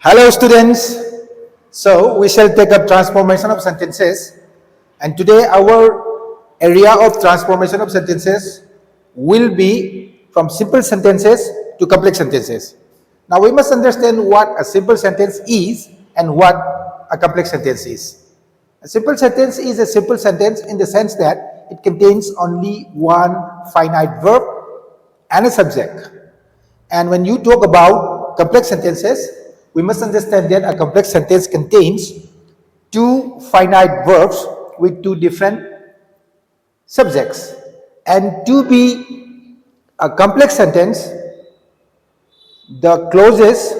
Hello students, so we shall take up transformation of sentences, and today our area of transformation of sentences will be from simple sentences to complex sentences. Now we must understand what a simple sentence is and what a complex sentence is. A simple sentence is a simple sentence in the sense that it contains only one finite verb and a subject. And when you talk about complex sentences, we must understand that a complex sentence contains two finite verbs with two different subjects. And to be a complex sentence, the clauses,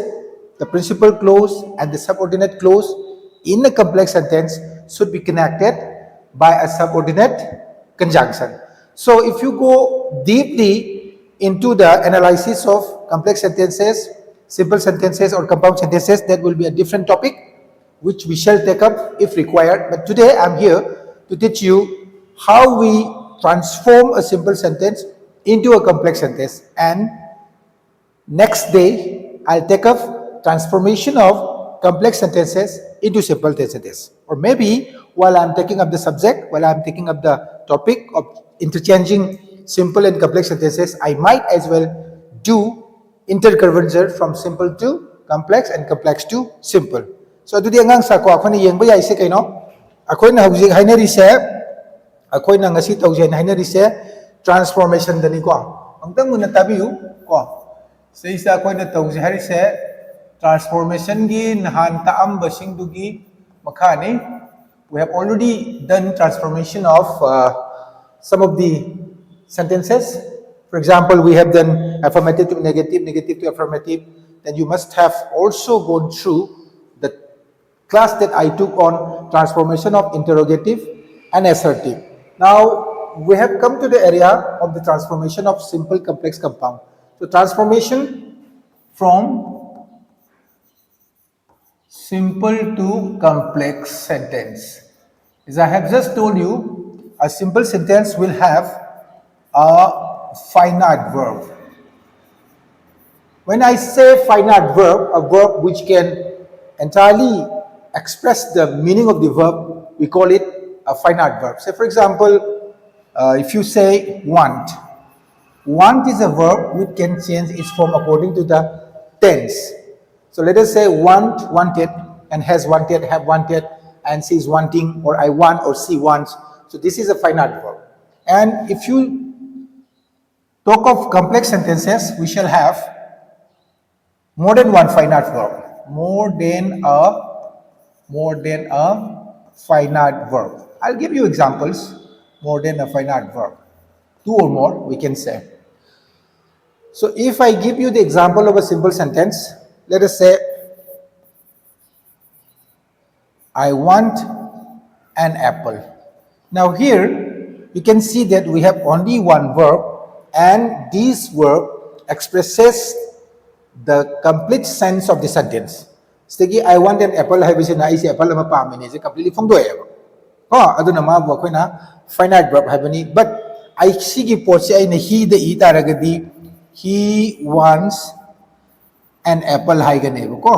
the principal clause and the subordinate clause in a complex sentence should be connected by a subordinate conjunction. So if you go deeply into the analysis of complex sentences, simple sentences or compound sentences, that will be a different topic which we shall take up if required. But today I'm here to teach you how we transform a simple sentence into a complex sentence, and next day I'll take up transformation of complex sentences into simple sentences. Or maybe while I'm taking up the subject, while I'm taking up the topic of interchanging simple and complex sentences, I might as well do interconversion from simple to complex and complex to simple. So adudi angang sa ko akhona yengba yai se kaino akhona hojik hainari se akhona ngasi tawjen hainari se transformation dani ko angtang muna tabiu ko sei sa akhona tawje hari se transformation gi nahan taam basing dugi makhani. We have already done transformation of some of the sentences. For example, we have done affirmative to negative, negative to affirmative. Then you must have also gone through the class that I took on transformation of interrogative and assertive. Now, we have come to the area of the transformation of simple, complex, compound. So, transformation from simple to complex sentence. As I have just told you, a simple sentence will have a finite verb. When I say finite verb, a verb which can entirely express the meaning of the verb, we call it a finite verb. Say for example, if you say want. Want is a verb which can change its form according to the tense. So let us say want, wanted, and has wanted, have wanted, and she is wanting, or I want, or she wants. So this is a finite verb. And if you talk of complex sentences, we shall have more than one finite verb. More than a finite verb. I'll give you examples. More than a finite verb. Two or more, we can say. So if I give you the example of a simple sentence, let us say, I want an apple. Now here, you can see that we have only one verb, and this verb expresses the complete sense of the sentence. Stegi, I want an apple, I wish na isi apple ma pami ni completely from do eba. Oh, ado na mabuo ko na finite verb habani, but I sige po si ay na he the ita ragadi, he wants an apple hay ganebo ko.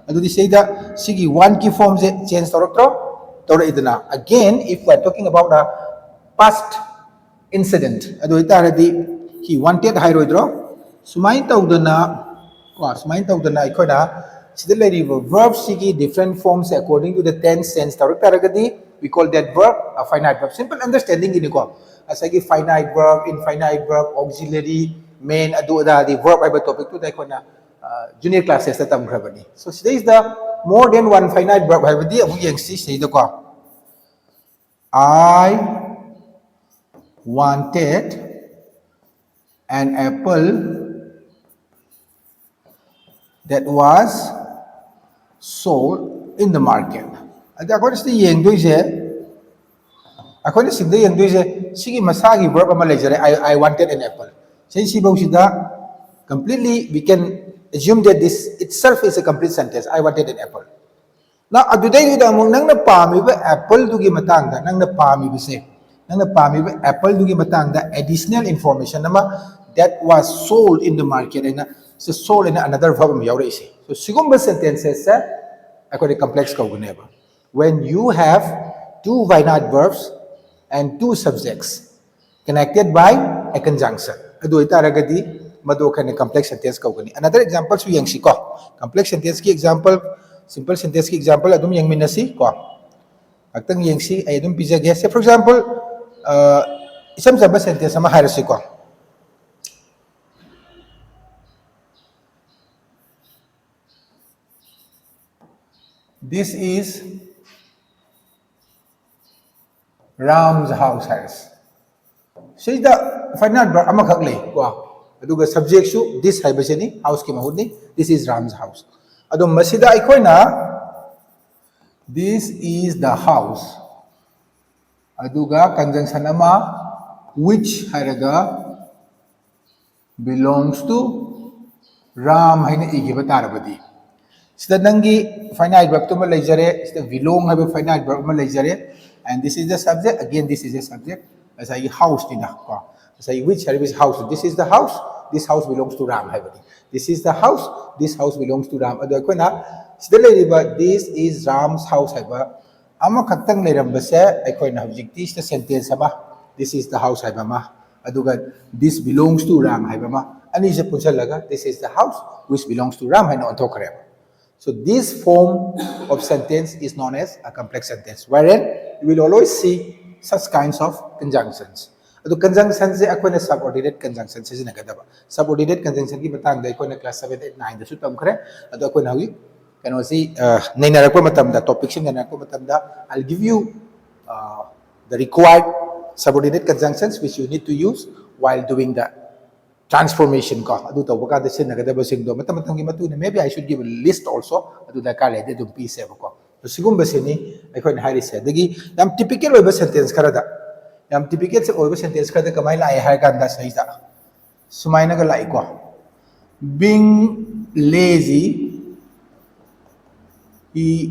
Ado di say da sige one key form change toro ito na. Again, if we're talking about a past incident, ado ita radi he wanted hydro sumain tawda na iko na sida laribo verb sige different forms according to the tense sense taragadi, we call that verb a finite verb. Simple understanding ini ko asagi finite verb, infinite verb, auxiliary, main, ado da the verb ay ba topic to dai ko na junior classes na tam grabani. So today is the more than one finite verb ay ba di among yang si say ko I wanted an apple that was sold in the market. At ako na yang doy je, ako na sinda yang doy je, sige masagi verb ama lejare, I wanted an apple. Since sibaw sida, completely we can assume that this itself is a complete sentence. I wanted an apple. Now, aduday ida mo nang napami ba apple dugi matangda, nang napami ba se, nang napami ba apple dugi matangda additional information nama that was sold in the market. so soul in another verb am yaure isi so sigumba sentences sa akoi complex kauguneba when you have two finite verbs and two subjects connected by a conjunction adu itaragadi madu khane complex sentence kaugani another example su yangsi ko complex sentence ki example simple sentence ki example adum yangminasi ko aktang yangsi ay adum pijage say for example isam saba sentence ama harasi ko this is Ram's house has. So the final verb amakhak lay ko aduga subject su this haibasini house ki mahud ni this is Ram's house adum masida aikoi na this is the house aduga conjunction ama which haraga belongs to Ram haina igiba tarabadi sida nangi finite verb to ma leijare sida belong haiba finite verb ma leijare and this is the subject again this is the subject as I house ni na ko as I which is house this is the house this house belongs to Ram haibadi this is the house this house belongs to Ram adu ko na sida leiriba this is Ram's house haiba ama khaktang leiramba se aikoi na hojikti sida sentence ama this is the house haiba ma aduga this belongs to Ram haiba ma ani se punchalaga this is the house which belongs to Ram haina onthokre so this form of sentence is known as a complex sentence wherein you will always see such kinds of conjunctions adu conjunctions se akoina subordinate conjunction se sinagadaba subordinate conjunction ki matang da akoina class 7 8 9 da su tamkhre adu akoina wi kano si nainarakpa matam da topic sin nainarakpa matam da I'll give you the required subordinate conjunctions which you need to use while doing the transformation ko adu to baka da sinagadaba sing do matam matam gi matuna maybe I should give a list also adu da ka le de dum piece ko so sigumba sini akoina hari se dagi yam typical oiba sentence karada yam typical se oiba sentence kada kamai lai har kan da sahi da sumaina ga lai ko being lazy he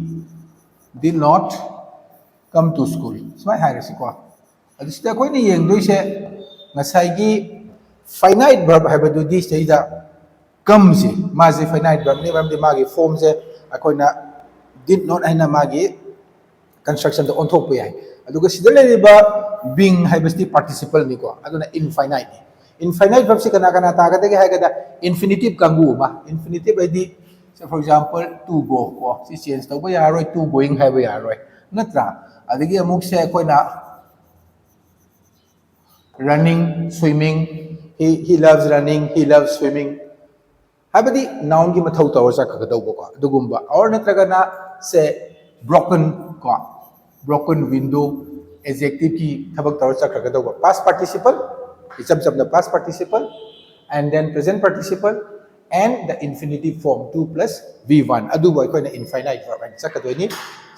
did not come to school sumai har si ko adu sida koi ni yeng doi se ngasai gi finite verb haibadu di sahi da come si ma se finite verb ni verb di ma gi form se akoina did not aina magi construction the onthok pe ai aduga sida le ba being haibasti participle ni ko aduna infinite infinite verb si kana kana ta ga de ha ga da infinitive kangu ba infinitive id so for example to go ko si change to ba ya roi to going hai ba ya roi natra adigi amuk se koi na running swimming he loves running he loves swimming habadi noun gi mathau taw sa ka do ko dugumba or natraga na say broken ko broken window adjective ki thabak taw sa ka do past participle isam the past participle and then present participle and the infinitive form 2 plus v1 adu boy ko na infinite verb and sa ka do ni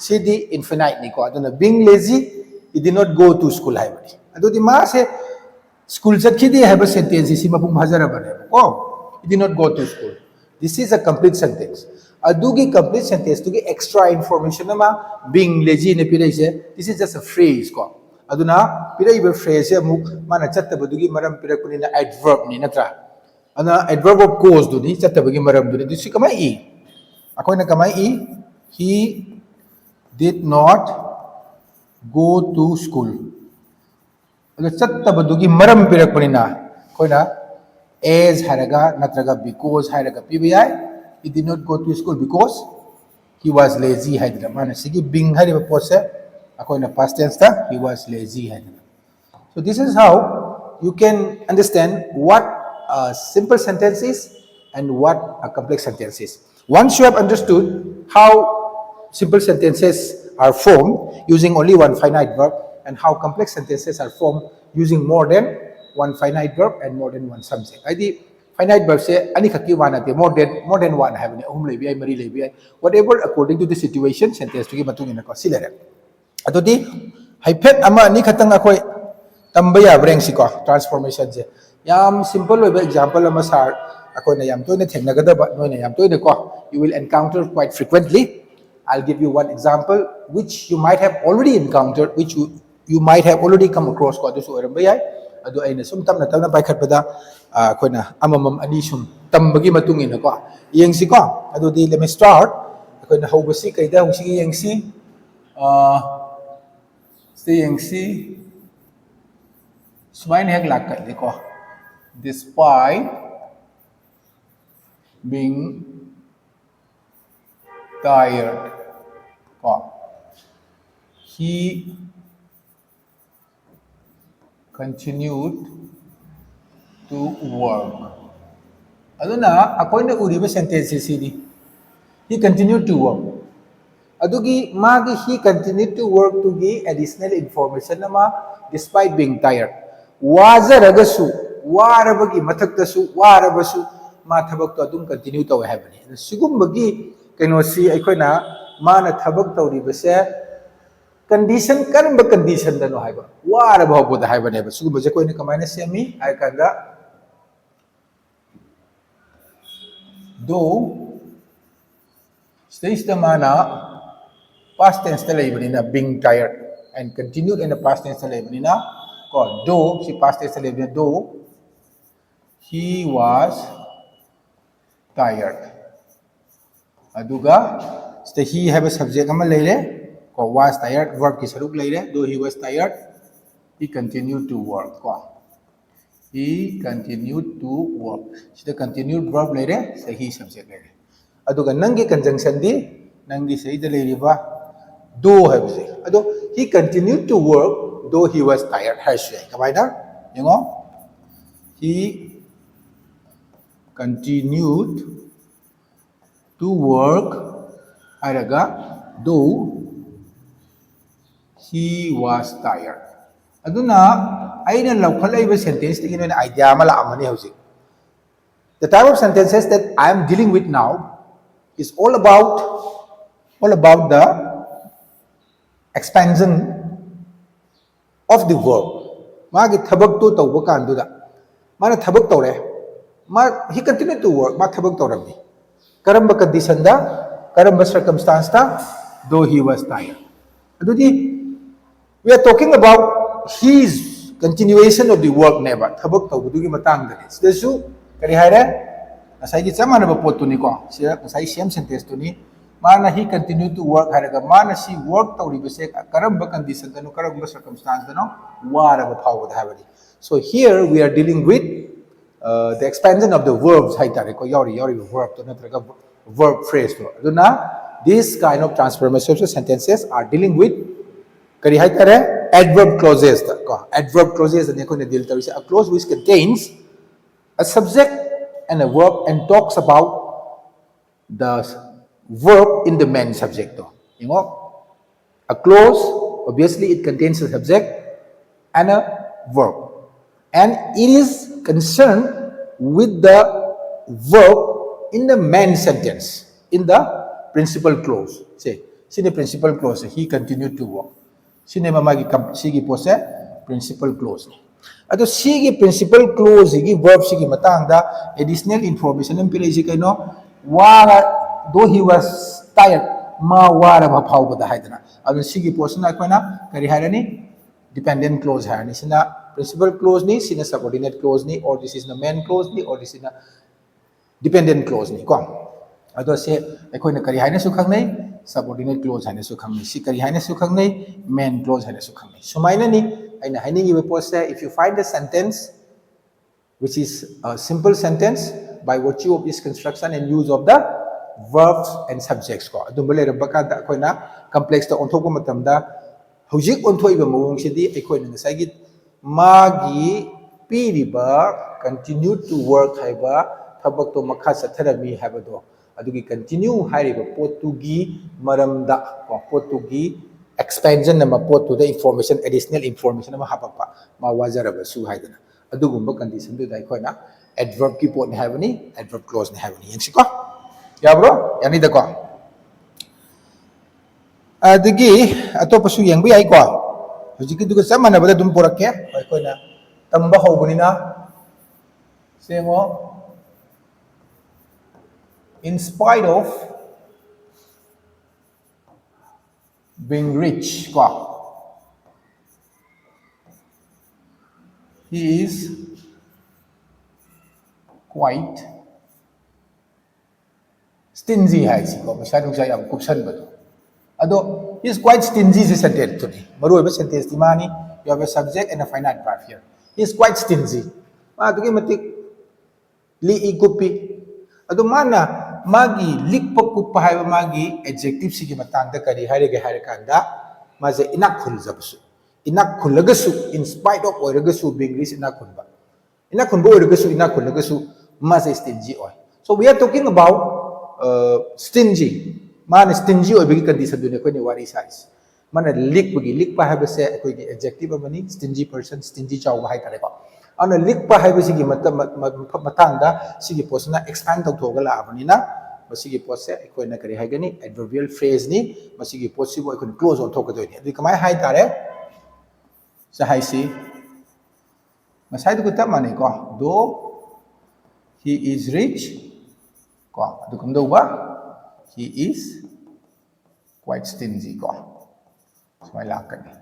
cd infinite ni ko aduna being lazy he did not go to school hai bari adu di ma se school jat ki di hai ba sentence si mapum hazara bane oh he did not go to school this is a complete sentence adugi complete sentence to gi extra information ama being lazy ne pirai se this is just a phrase ko aduna pirai ba phrase se amuk mana chatta badugi maram pirakuni na adverb ni natra ana adverb of clause du ni chatta bagi maram du ni this kamai e akoina kamai e he did not go to school adu chatta badugi maram pirakuni na koina as haraga natraga because haraga pbi he did not go to school because he was lazy haidra mana sigi being hari pose akoina past tense ta he was lazy haidra so this is how you can understand what a simple sentence is and what a complex sentence is once you have understood how simple sentences are formed using only one finite verb and how complex sentences are formed using more than one finite verb and more than one subject id finite verb se ani khaki one ate more than one have ni ahum lebi ai mari lebi ai whatever according to the situation sentence to gi matung ina ko silere adodi haipet ama ani khatang akoi tambaya breng si ko transformation je yam simple oi example ama sar akoi na yam toina thengna ga da ba noina yam toina ko you will encounter quite frequently I'll give you one example which you might have already encountered which you might have already come across ko this oram bai adu aina sum tamna tamna paikhatpada akoina amamam ani sum tambagi matung ina ko yengsi ko adu di let me start akoina hobasi kaida hobsi yengsi stay yengsi sumain hek lakka ko despite being tired ko he continued to work aduna akoina uriba sentence sidi he continued to work adugi magi he continued to work to gi additional information nama despite being tired wazaragasu warabagi mathaktasu warabasu ma thabak to adum continue to habani sigumbagi kaino si aikoina mana thabak tawribase condition karamba condition dano haiba waraba hoboda haibane ba sigumbase koina kamaina semi ai kanda though stage the mana past tense ta leibani being tired and continued in the past tense ta leibani na ko though si past tense ta leibani though he was tired aduga stay he have a subject ama leile ko was tired verb ki saruk leile though he was tired he continued to work ko he continued to work sida continued verb leile say he subject leile aduga nangi conjunction di nangi sei da leiriba do habse ado he continued to work though he was tired hashe kamaida yengo he continued to work araga though he was tired aduna aina lawkhalaiba sentence tigino na idea mala amani hausi the type of sentences that I am dealing with now is all about the expansion of the verb magi thabak to tawba kanduda mana thabak tawre ma he continued to work ma thabak tawrami karamba condition da karamba circumstance da though he was tired adudi we are talking about his continuation of the work never thabak tawbudugi matang da sidasu kari haire asai gi chamana ba pot tu ni ko sia asai same sentence tu ni mana he continued to work haraga mana si work tawri base karamba condition da no karamba circumstance da no wara ba phaw da habari so here we are dealing with the expansion of the verbs hai tare ko yori verb to natraga verb phrase to aduna this kind of transformations of sentences are dealing with kari hai tare adverb clauses ta ko adverb clauses ne ko ne deal tari a clause which contains a subject and a verb and talks about the verb in the main subject to you know a clause obviously it contains a subject and a verb and it is concerned with the verb in the main sentence in the principal clause say sine principal clause he continued to work sine mamagi sigi pose principal clause ado sigi principal clause gi verb sigi matang da additional information am pile si kaino wara though he was tired ma wara ba phau ba da haidana ado sigi portion akoina kari hairani dependent clause hairani sina principal clause ni sina subordinate clause ni or this is the main clause ni or this is the dependent clause ni ko ado se akoina kari haina su khangnai subordinate clause haina su khangnai si kari haina su khangnai main clause haina su khangnai sumaina ni aina hainingi be post if you find a sentence which is a simple sentence by virtue of this construction and use of the verbs and subjects ko adum bele rabaka da akoina complex ta onthok matam da hojik onthoi ba mawong sidi akoina ngasai gi magi piriba continue to work haiba thabak to makha satharami haibado adugi continue haiba potugi maramda ko potugi expansion na potu the information additional information ma hapapa ma wajaraba su haidana adugumba condition du dai koina adverb ki pot ne haibani adverb clause ne haibani yengsi ko ya bro yani da ko adigi atopa su yengbu ai ko hojiki duga samana bada dum porakke koina tamba hobunina sengo in spite of being rich ko he is quite stingy haisiko masai nungsa yam kupsan bado ado he is quite stingy is sentence to ni maru ba sentence ti mani you have a subject and a finite verb here he is quite stingy ma dugi matik li igupi ado mana magi likpa kuppa haiba magi adjective sigi matang da kari harige harakanda maje inak khuljabusu inak khulagasu in spite of oiragasu binglis inak khulba inak khulba oiragasu inak khulagasu maje stingy oy so we are talking about stingy man stingy oy bigi condition dune koi ni wari size mana likpa haiba se koi gi adjective amani stingy person stingy chawba hai tare ko ana likpa haiba sigi matang da sigi posna expand tau thoga la abani na masigi pose koi na kari haigani adverbial phrase ni masigi possible koi close on thoka doi ni adi kamai hai tare sa hai si masai du kuta mane ko though he is rich ko adu kum do ba he is quite stingy ko samai lakani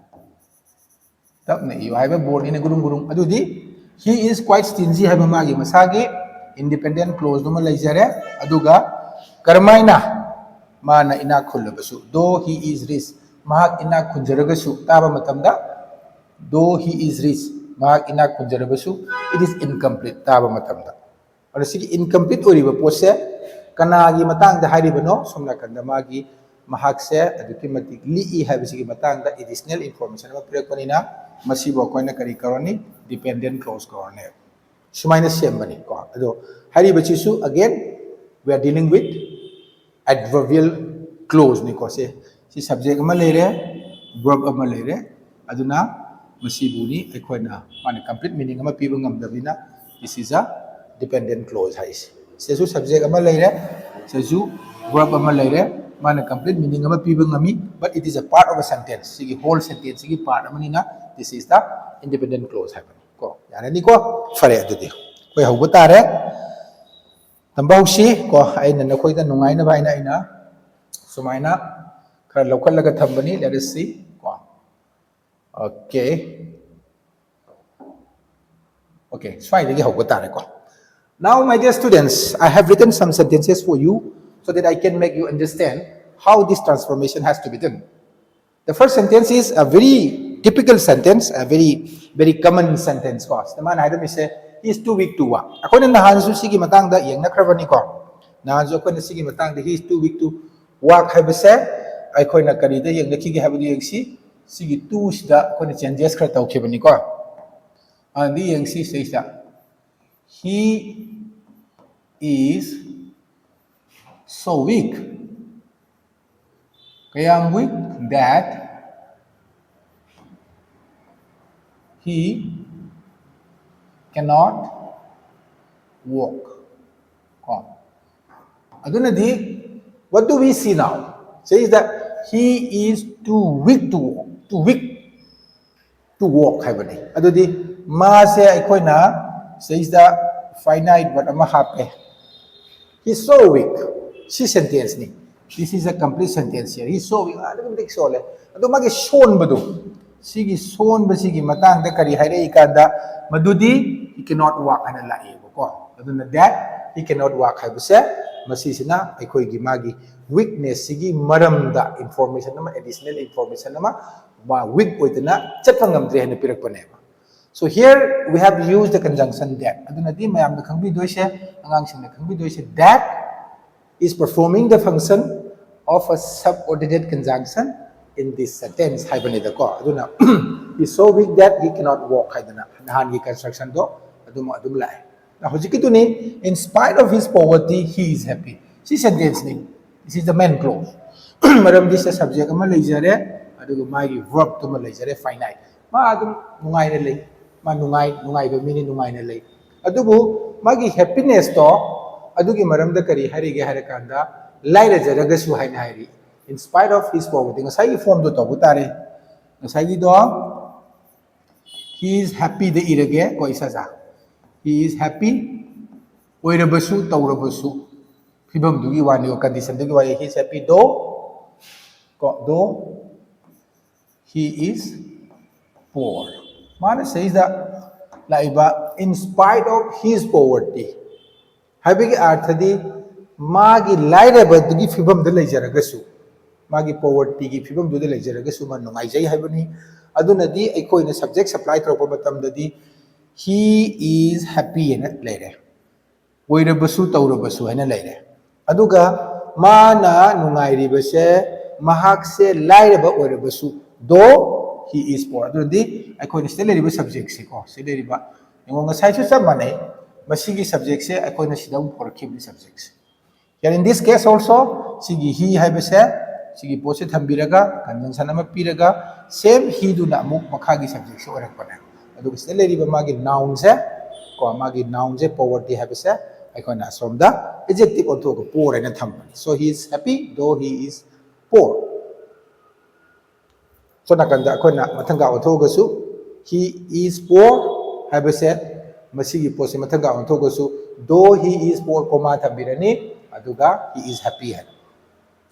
tab na iyo haiba board ni gurung adu di he is quite stingy haiba magi masagi independent clause duma laijare aduga karmaina mana ina khulabasu though he is rich mahak ina khunjaragasu taba matamda though he is rich mahak ina khunjaragasu it is incomplete taba matamda ora sigi incomplete oriba pose kanagi matang da hairibano somna kanda magi mahak se aduki matik li haibisi matang da additional information ma pirakpanina masibo koina kari karoni dependent clause karone sumaina sembani ko ado haribachi su again we are dealing with adverbial clause ni ko se si subject ama lere verb ama lere aduna masibuni ekoina mane complete meaning ama piba ngamdabina this is a dependent clause haisi sesu subject ama lere sesu verb ama lere mana complete meaning ama piba ngami but it is a part of a sentence sigi whole sentence sigi part amani na this is the independent clause haibani ko yana ni ko fare adudi koi hauba tare tambausi ko aina na koi da nungai na baina aina sumaina khar lokal laga thambani let us see ko okay swai dagi hauba tare ko now my dear students I have written some sentences for you so that I can make you understand how this transformation has to be done. The first sentence is a very typical sentence, a very common sentence. The man I say he is too weak to walk. According to Hansu Sigi Matang, the young Nakravani ko. Nahansu Kona Sigi Matang, he is too weak to walk. Have a say, I coin a carida, young Nakiki have the Sigi two the Kona changes Kratau Kibaniko. And the young says that he is so weak. Kaya weak that he cannot walk. What do we see now? Says that he is too weak to walk. Too weak to walk. Adudi ma se aikoina says that finite but ama hape. He is so weak. Si sentence ni. This is a complete sentence here. He is so weak. Ano big sole? Ado magi son bado. Sigi son ba sigi matang da kari haire ikanda madudi he cannot walk ana lai ko. Ado na that he cannot walk haibuse masisina aikoi gi magi weakness sigi maram da information nama additional information nama ba weak oitana chatpangam dre hana pirak paneba. So here we have used the conjunction that. Ado na di mayam na khangbi doise angang sing na khangbi doise that is performing the function of a subordinate conjunction in this sentence. Aduna is so weak that he cannot walk. Nahan construction do adum lai. Now hujiki ni in spite of his poverty he is happy. Si sentence ni. This is the main clause. Maram this subject ama laijare adugo magi verb to ma laijare finite. Ma adum nungai na lay. Ma nungai ba meaning nungai na lay. Adugo magi happiness to adugi maramda kari harige harakanda laira jaragasu haina hairi in spite of his poverty ngasai form do tabutare ngasai do he is happy de irage ko isaja he is happy oirabasu tawrabasu phibam dugi wani o condition dugi wani he is happy though he is poor mana says that laiba in spite of his poverty habigi arthadi magi laireba dugi fibam de lejaragasu magi poverty gi fibam du de lejaragasu man nungai jai habani adunadi aikoina subject supply tropa matam dadi he is happy ena leire oirabasu taurabasu haina leire aduga mana nungai ribase mahak se laireba oirabasu do he is poor adudi aikoina se leiriba subject se ko se leiriba ngonga sai su sam manai masigi subject se aikoina sidam porkhibni subject se here in this case also sigi he haibase sigi pose thambiraga conjunction ama piraga same he du na amuk makhagi subject se orakpana aduga se leiriba magi noun se ko magi noun se poverty haibase aikoina asomda adjective onto ko poor ena thambani so he is happy though he is poor so nakanda akoina mathanga othogasu he is poor habase masigi pose mathanga othogasu though he is poor comma thambirani aduga he is happy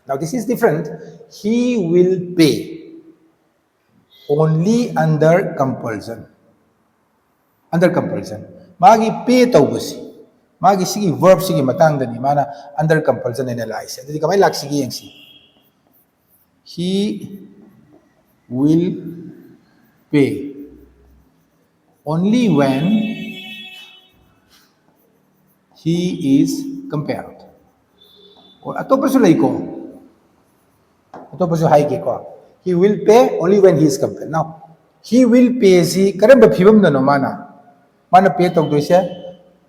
now this is different he will pay only under compulsion magi pay tawbasi magi sigi verb sigi matang dani mana under compulsion analyze adudi kamai lak sigi yengsi he will pay only when he is compared or atopasu laiko atopasu haike ko he will pay only when he is compared now he will pay si karamba phibam no mana pay tawdoise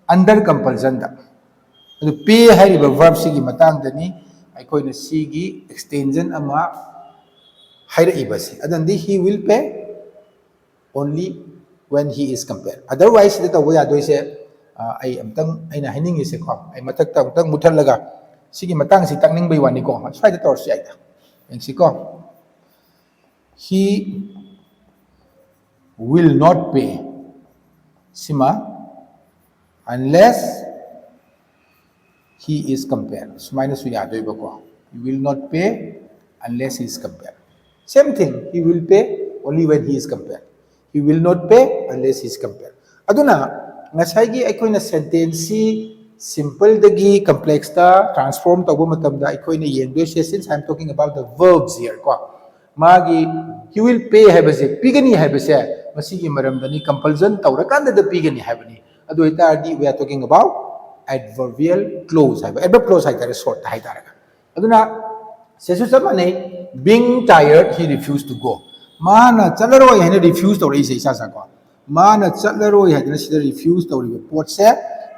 under compulsion da adu pay hariba verb sigi matang dani aikoina sigi extension ama haira ibasi adandi he will pay only when he is compared otherwise the tawo ya doise ai amtang aina hiningi se ko ai matak ta amtang muthalaga sigi matang si takning bai wani ko sai da tor si ai da eng si ko he will not pay sima unless he is compared sumaina su ya doi ba ko he will not pay unless he is compared same thing he will pay only when he is compared he will not pay unless he is compared aduna ngasai gi aikoina sentence si simple dagi complex ta transform tawba matam da aikoina yengdo since I am talking about the verbs here ko magi he will pay habase pigani habase masigi maram dani compulsion tawra kanda da pigani habani adu itardi we are talking about adverbial clause adverb clause haitare short haitare aduna sesu samane being tired he refused to go mana chalaroi haina refuse tawri se isa sa ko mana chalaroi haina sida refuse tawri pot se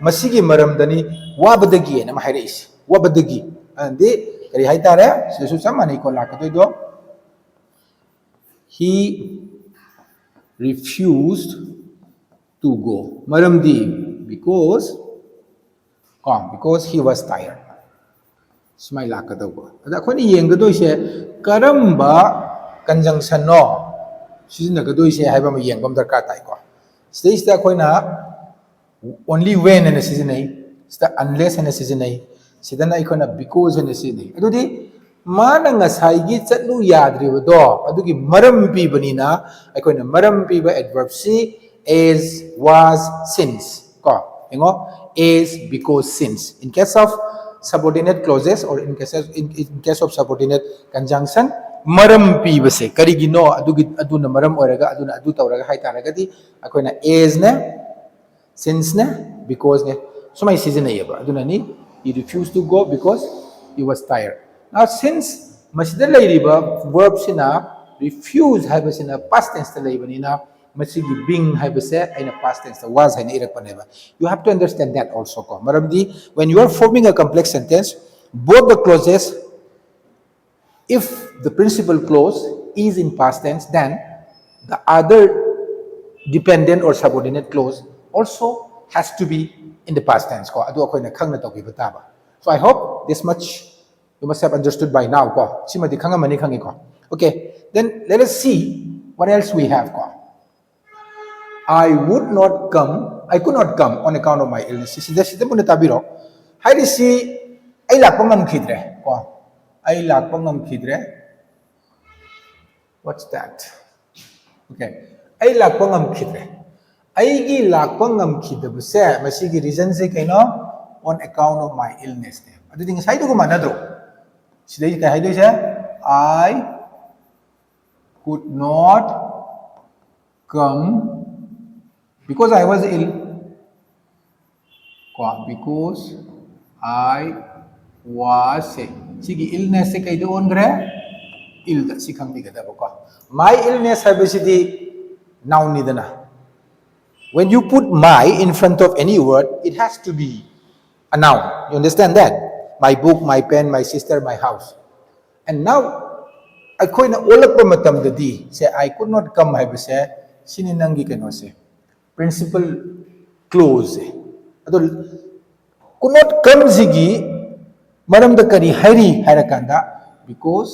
masigi maram dani wabadagi na mahaire is wabadagi ande kari haitare sesu samane ko lakatoi do he refused to go maram di because he was tired smai lakadabo ada khoni yenggadoi se karamba conjunction no sijina gadoi se haiba ma yengbam darka tai ko stage ta khoina only when and sijinai sta unless and sijinai sidana ikona because and sijinai adudi mana ngasai gi chatlu yadriba do adugi maram pi banina ikona maram pi ba adverb si is was since ko engo is because since in case of subordinate clauses or in case of subordinate conjunction maram pi base karigino aduna maram oraga aduna adu tawraga haitaragadi akoina is ne since ne because ne sumai seasonayeba aduna ni he refused to go because he was tired now since masida lairiba verb sina refuse haibasina past tense ta laibanina masigi being haibase aina past tense ta was haina irakpaneba you have to understand that also ko maramdi when you are forming a complex sentence both the clauses if the principal clause is in past tense then the other dependent or subordinate clause also has to be in the past tense ko adu akoina khangna tawkiba taba so I hope this much you must have understood by now ko simadi khangamani khangi ko okay then let us see what else we have ko I could not come on account of my illness sida muna tabiro hairi si ai lakpa ngam khidre ko ai lakpa ngam khidre what's that okay ai lakpa ngam khidre ꯑꯩꯒꯤ ꯂꯥꯛꯄ ꯉꯝꯈꯤꯗꯕꯁꯦ ꯃꯁꯤꯒꯤ ꯔꯤꯖꯟꯁꯦ ꯀꯩꯅꯣ on account of my illness ꯅꯦ ꯑꯗꯨꯗꯤ ꯉꯁꯥꯏꯗꯨꯒ ꯃꯥꯟꯅꯗ꯭ꯔꯣ ꯁꯤꯗꯩ ꯀꯩ ꯍꯥꯏꯗꯣꯏꯁꯦ I could not come because I was ill because I was sick sigi illness se kai do onre ill da si khang diga da ko my illness habisidi noun ni dana when you put my in front of any word it has to be a noun you understand that my book my pen my sister my house and now ꯑꯩꯈꯣꯏꯅ ꯑꯣꯜꯂꯛꯄ ꯃꯇꯝꯗꯗꯤ ꯁꯦ I could not come ꯍꯥꯏꯕꯁꯦ ꯁꯤꯅꯤ ꯅꯪꯒꯤ ꯀꯩꯅꯣꯁꯦ principal clause ꯁꯦ ꯑꯗꯣ could not come ꯁꯤꯒꯤ ꯃꯔꯝꯗ ꯀꯔꯤ ꯍꯥꯏꯔꯤ ꯍꯥꯏꯔꯀꯥꯟꯗ because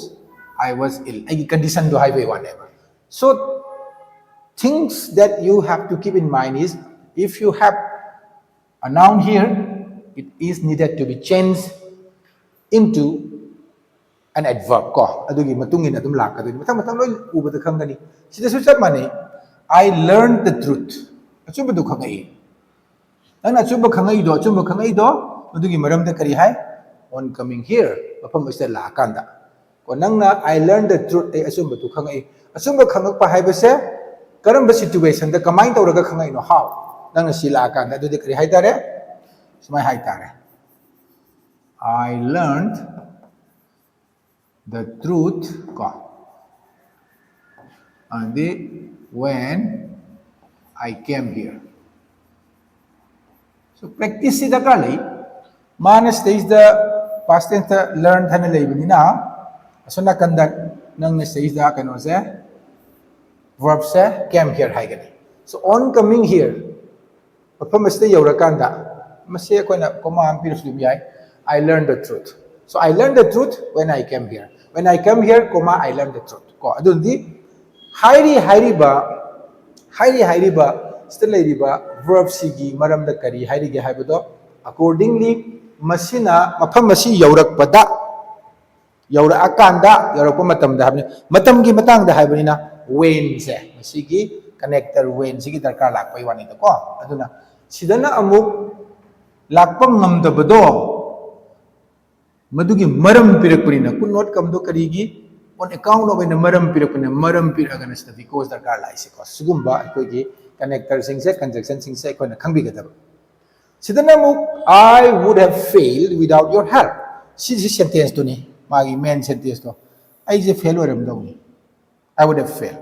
I was ill ꯑꯩꯒꯤ condition ꯗꯣ ꯍꯥꯏꯕꯩ ꯋꯥꯅꯦꯕ so things that you have to keep in mind is if you have a noun here it is needed to be changed into an adverb ko adugi matungin adum lakadoni mathang mathang loi ubada khangani sida su chap mane I learned the truth achumba du khangai nang achumba khangai do adugi maram da kari hai on coming here mafam ista la kanda ko nang na I learned the truth ai achumba du khangai achumba khangak pa hai base karamba situation da kamai tawraga khangai no how nang si la kanda adudi kari hai tare sumai hai tare I learned the truth and when I came here so practice the kali mana stage the past tense learned hana leibani na asuna kandak nang stage da kano se verb se came here haigani so on coming here papa stay yaurakanda mase koina koma ampir sumi ai I learned the truth so I learned the truth when I came here when I come here comma I learned the truth ko adundi hairi ba still riba verb sigi maram da kari hairi ge haibado accordingly masina mafam masi yaurakpada yaura akanda yaurakpa matam da habni matam gi matang da haibani na when se masigi connector when sigi darkar lakpai wani da ko aduna sidana amuk lakpa ngamdabado madugi maram pirakpurina could not come do karigi on account of maram pirakpurina maram piragana sta because darkar lai se ko sugumba akogi connector sing se conjunction sing se koina khangbi gadaba sidana mu I would have failed without your help this sentence to ni magi main sentence to I je fail oram dawni I would have failed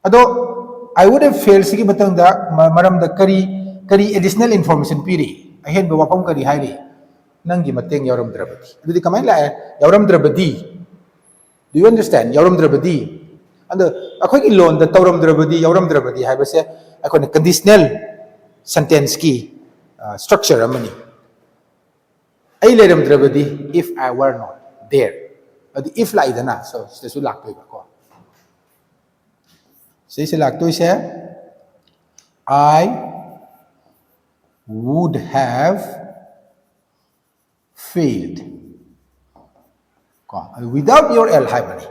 ado I would have failed sigi batang da maram da kari additional information piri ahen ba wapam kari hairi nangi mateng yauramdrabadi adudi kamai la yauramdrabadi do you understand yauramdrabadi and akhoi ki loan da tauramdrabadi yauramdrabadi haibase akhoi conditional sentence ki structure amani ai leramdrabadi if I were not there adi if la idana so su laktoi ba ko se laktoi se I would have failed without your L haibani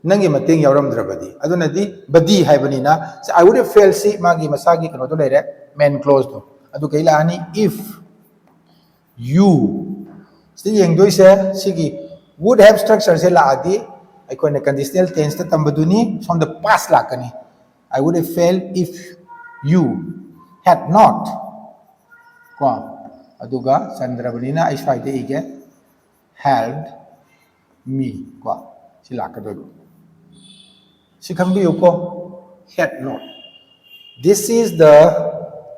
nangi mateng yauramdrabadi aduna di badi haibani na so I would have failed si magi masagi kano to lere main clause to adu kaila ani if you still yengdoi se sigi would have structure se la adi aikoina conditional tense ta tambaduni from the past la kani I would have failed if you had not ko aduga sandrabanina I swaide ige helped me ko silakado sikambi ko had not this is the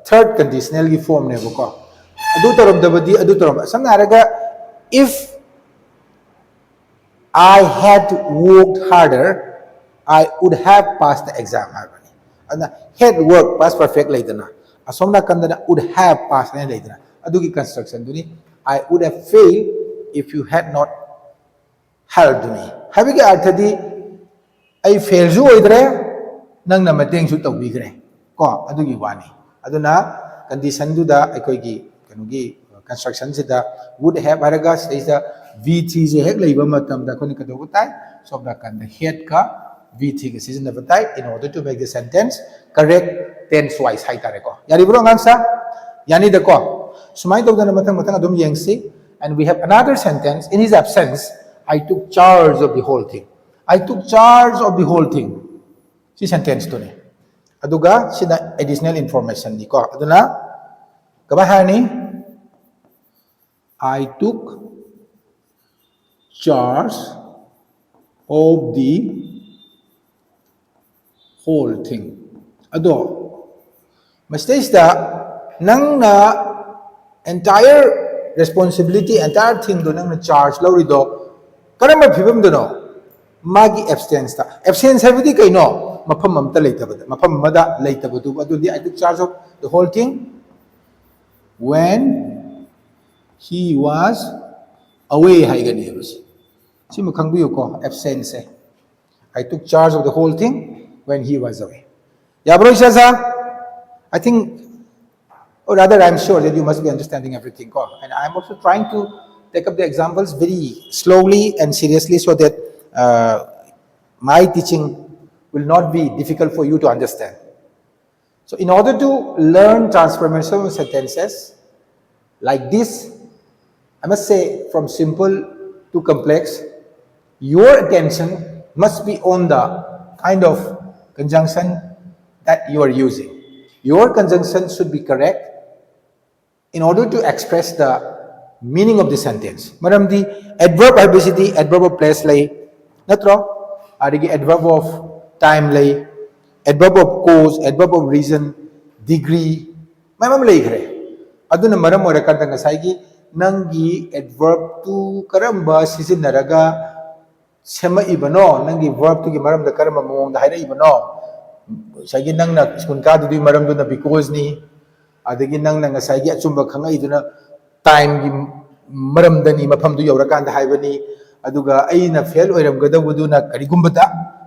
third conditional ki form ne ko adu torom dabadi adu torom samna araga if I had worked harder I would have passed the exam habani and had worked past perfect laidana asomna kandana would have passed ne laidana adugi construction duni I would have failed if you had not helped me habigi arthadi I fail ju oidre nang na mateng su tawbigre ko adugi wani aduna condition du da akoigi kanugi construction sida would have haraga saisa v3 je hek leiba matam da koni kadogu tai sobda kan the head ka v3 ke season of in order to make the sentence correct tense wise hai tare ko yari bro ngang sa yani da ko sumai to da mathang mathang adum yengsi and we have another sentence in his absence I took charge of the whole thing I took charge of the whole thing si sentence to ne aduga sida additional information ni ko aduna kabahani I took charge of the whole thing ado mistakes da nang na entire responsibility entire thing do nang na charge lawri do karamba phibam do no magi absence ta absence habidi kaino mafam amta leitabada mafam mada leitabadu adu di I took charge of the whole thing when he was away haigani habasi si makhangbiyo ko absence I took charge of the whole thing when he was away ya bro isa I think or rather I'm sure that you must be understanding everything ko and I'm also trying to take up the examples very slowly and seriously so that my teaching will not be difficult for you to understand. So in order to learn transformation of sentences like this, I must say from simple to complex, your attention must be on the kind of conjunction that you are using. Your conjunction should be correct in order to express the meaning of the sentence. Madam, the adverb habesity, adverb of place lay, natro, adigi adverb of time lay, adverb of cause, adverb of reason, degree, mamam lay kare. Aduna maram orakanta ngasai nangi adverb to karamba sisinaraga sema ibano nangi verb to gi maram da karamba mong da haira ibano sagi nang na skun ka du maram do na because ni adagi nang na ngasai gi achumba khangai duna time gi maram dani mafam du yorakan da haibani aduga aina fail oiram gadabudu na karigumbada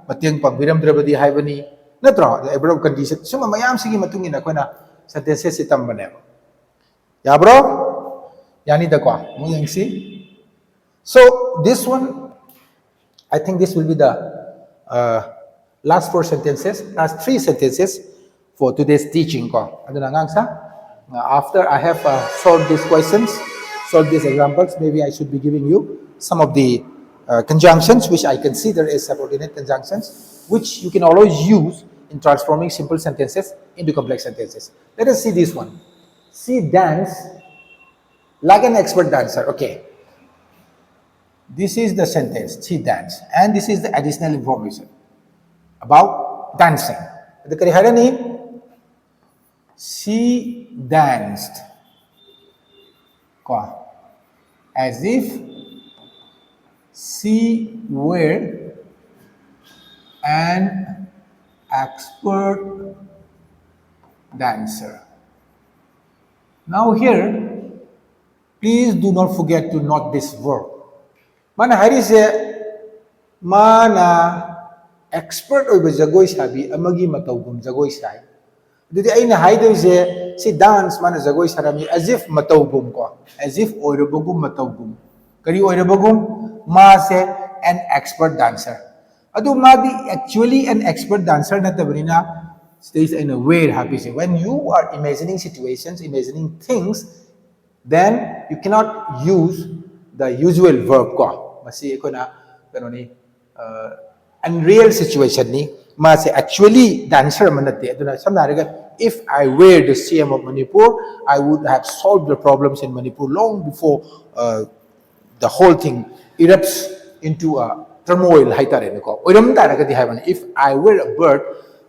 mateng pangbiram drabadi haibani natro the adverb condition suma mayam sigi matung ina kona sentences sitam bane ya bro yani da kwa mo yang si so this one I think this will be the last 4 sentences last 3 sentences for today's teaching ko aduna ngang sa after I have solved these questions solved these examples maybe I should be giving you some of the conjunctions which I consider as subordinate conjunctions which you can always use in transforming simple sentences into complex sentences. Let us see this one. She danced like an expert dancer. Okay. This is the sentence, she danced. And this is the additional information about dancing. She danced as if she were an expert dancer. Now here, please do not forget to note this verb. Mana hari se mana expert oiba jagoi sabi amagi matawgum jagoi sai. Didi aina haidoi se si dance mana jagoi sarami as if matawgum ko as if oirabagum matawgum. Kari oirabagum ma se an expert dancer. Adu ma di actually an expert dancer na tabrina stays in a way happy say when you are imagining situations imagining things then you cannot use the usual verb ko masi ko na kano ni unreal situation ni masi actually dancer manate aduna samna raga if I were the CM of Manipur I would have solved the problems in Manipur long before the whole thing erupts into a turmoil haitare ko oiram taraga di haban if I were a bird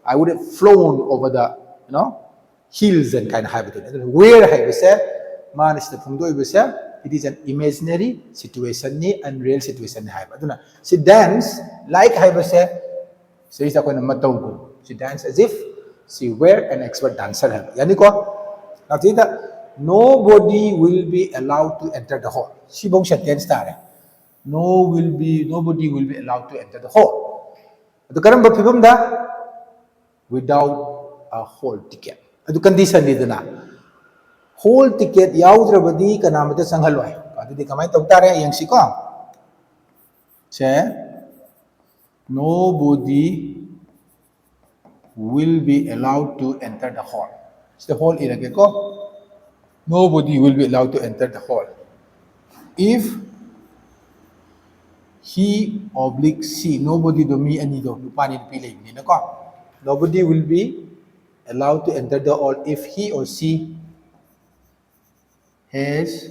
I would have flown over the hills and kind of habitat where I said man is the pungdo ibisa it is an imaginary situation ni unreal situation ni haiba aduna she dance like haiba se says ako na matawgo she dance as if she were an expert dancer haiba yani ko nakita nobody will be allowed to enter the hall she bong sentence tare nobody will be allowed to enter the hall adu karamba phibam da without a hall ticket adu condition ni dana whole ticket yaudravadi kanamata sanghaloi adudi kamai tawtare yangsi ko che nobody will be allowed to enter the hall. The hall irage ko. Nobody will be allowed to enter the hall. If he oblique she, nobody do me any do nupani pili ni nako. Nobody will be allowed to enter the hall if he or she has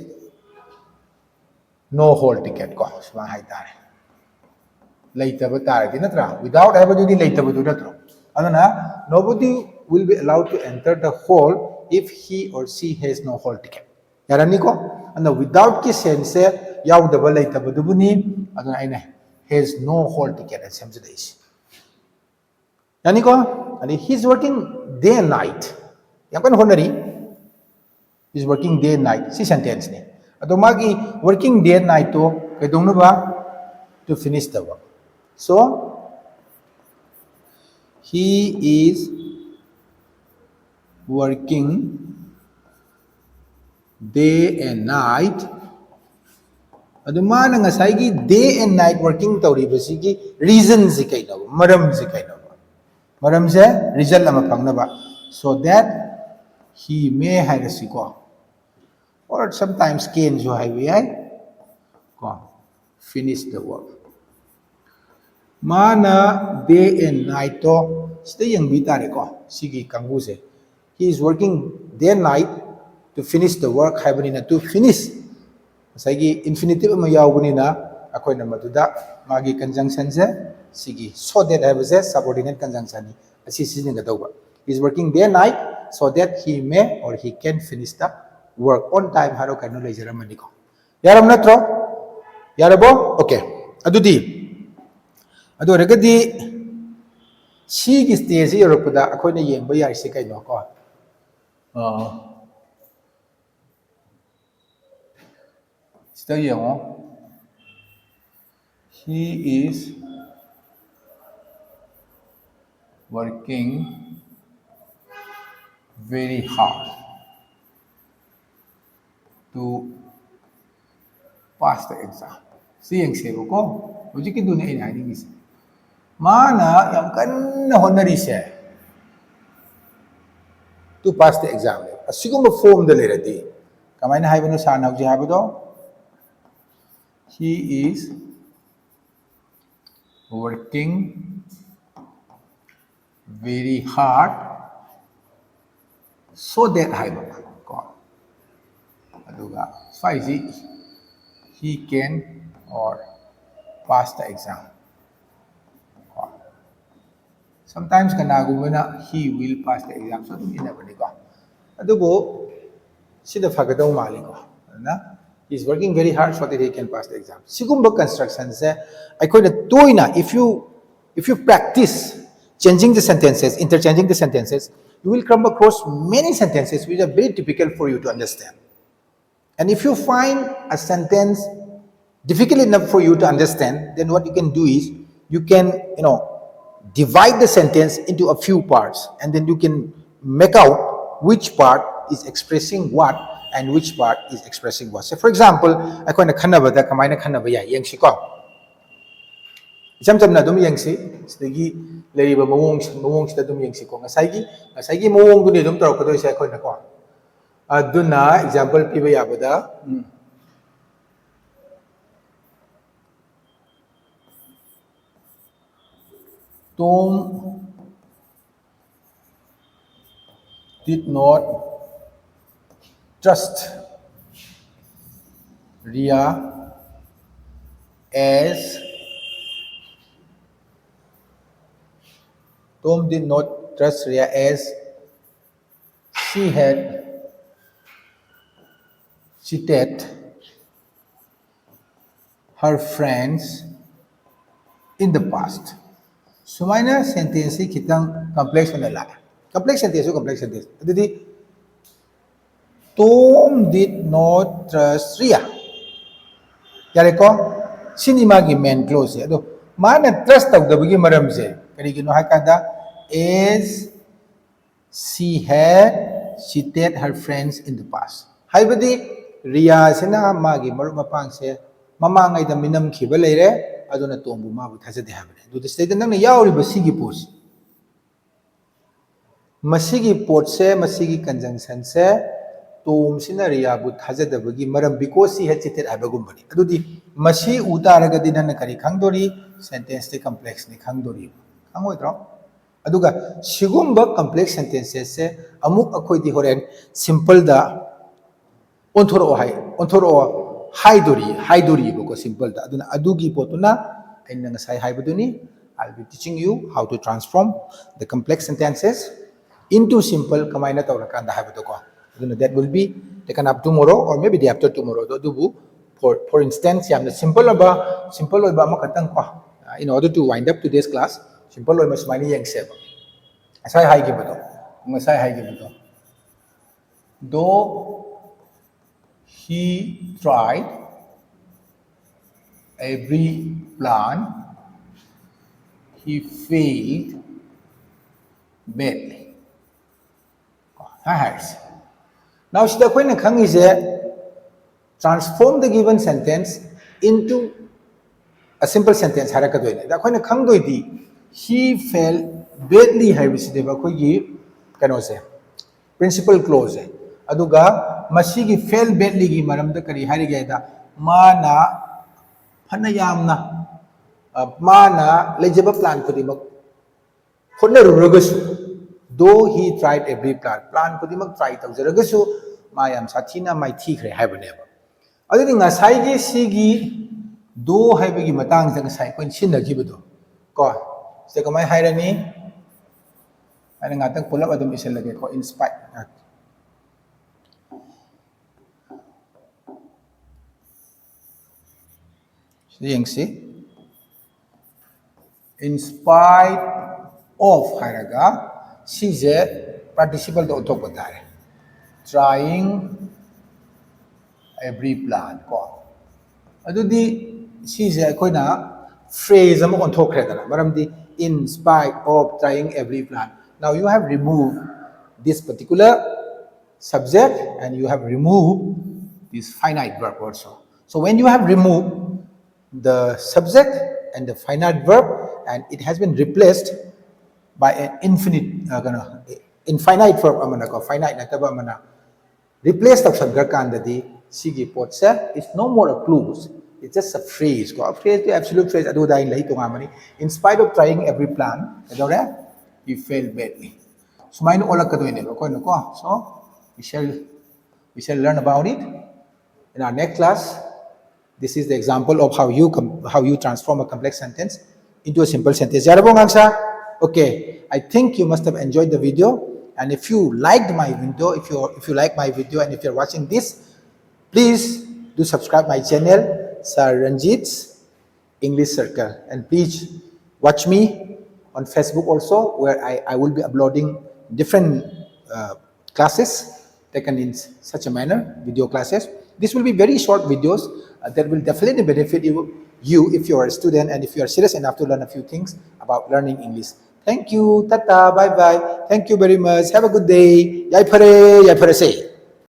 no hall ticket ko. Suma hai tare. Laitaba tare di natra. Without ever do di laitaba do natro. Adana nobody will be allowed to enter the hall if he or she has no hall ticket. Yarani ko? And without ki sense yaudaba laitaba do buni adana aina has no hall ticket at same days. Yani ko? And he's working day and night. Yang kan honori? He's working day and night. Si sentence ni. Ato magi working day and night to kay dong ba to finish the work. So he is working day and night. Aduma na ngasay gi day and night working tawri ba sige reason si kay na maram si kay na maram se result lama pang na ba so that he may have si ko or sometimes can jo highway ay ko finish the work. Mana day and night to stay yang bitare ko sige kanggu se he is working day and night to finish the work habani na to finish sagi infinitive ma yawbani na akoy na maduda magi conjunction se sige so that have a subordinate conjunction ni asi sini ga dawba he is working day and night so that he may or he can finish the work on time haro kanu lejaramani ko yaram natro yarabo okay adudi ado regadi si gi stage yoropada akoy na yengba yai se kai no ko stay yemo he is working very hard to pass the exam. Si yang sebo ko, ujiki doon na inahin isa. Mana yang kanna honori siya to pass the exam. Asigong ma-form dali rati. Kamay na haiba no sana uji haiba do. He is working very hard so that haiba ko. Aduga, spicy. He can or pass the exam. Sometimes kanagumana he will pass the exam. So ito never ni ko. Adugo, sila fagadong mali ko. Na? He's working very hard so that he can pass the exam. Sigumba construction se, I call it toina. If you practice changing the sentences, interchanging the sentences, you will come across many sentences which are very typical for you to understand. And if you find a sentence difficult enough for you to understand, then what you can do is you can, divide the sentence into a few parts, and then you can make out which part is expressing what and which part is expressing what. So for example, ako na kanaba da kamay na kanaba ya yang si ko. Isam na dum yang si, sigi leriba mawong sida dum yang si ko. Ngasay gi mawong dun dum tawag ko do siya ako na ko. Doon na, example, piba yaba da. Tom did not trust Ria as Tom did not trust Ria as she had cheated her friends in the past. Sumana sentence kitang complex na la. Complex sentence. Adidi, Tom did not trust Ria. Yari ko, sinimagi main close. Ado, mana trust tawag da bagi maram se. Kani gino hakada, as she had cheated her friends in the past. Haibadi, Ria sina magi maru mapang se, mamangay da minam kiba leire, ado na tombo mabu thasa de habne. Do the state nang na yauri ba sige pos. masigi pot se masigi conjunction se tom sina riya bu thajadabagi maram because he had cited abagumbani adudi masi utaraga dinana kari khangdori sentence te complex ni khangdori khangoi aduga sigumba complex sentences se amuk akhoi di horen simple da onthoro haidori boko simple da aduna adugi potuna aina ngasai haibuduni I'll be teaching you how to transform the complex sentences into simple kamaina tawrakanda haibadu ko aduna that will be taken up tomorrow or maybe day after tomorrow dubu for instance yamna simple oba makatang ko in order to wind up today's class simple oba smani yang seba asai hai gibudo though he tried every plan he failed badly now sida koi na khang is transform the given sentence into a simple sentence haraka doine da koi na khang doi di he failed badly hai biside ba koi gi kano se principal clause hai aduga masi gi fail badly gi maram da kari hari ga da mana phana yamna mana lejeba plan kudimak khonna ruragasu though he tried every plan kudimak try tawjaragasu mayam sathina mai thi khre haibaneba adini ngasai gi sigi do haibagi matang jang sai koin sinna gibudo ko se kamai hairani ana ngatang pulap adum iselage ko in spite see in spite of hairaga she is a participle to talk about trying every plan ko adudi she is a koina phrase am on talk redana maramdi in spite of trying every plan now you have removed this particular subject and you have removed this finite verb also so when you have removed the subject and the finite verb and it has been replaced by an infinite verb amana ko finite nataba amana replace the subject kandadi sigi pot sa is no more a clause it's just a phrase ko a phrase the absolute phrase adu dai lai to ngamani in spite of trying every plan adore he failed badly so main ola ka doine ko no ko so we shall learn about it in our next class. This is the example of how you transform a complex sentence into a simple sentence. Okay, I think you must have enjoyed the video, and if you liked my video, if you like my video, and if you're watching this, please do subscribe my channel, Sir Ranjit's English Circle, and please watch me on Facebook also, where I will be uploading different classes taken in such a manner, video classes. This will be very short videos that will definitely benefit you if you are a student and if you are serious enough to learn a few things about learning English. Thank you, tata, bye bye. Thank you very much. Have a good day. Yai phare say.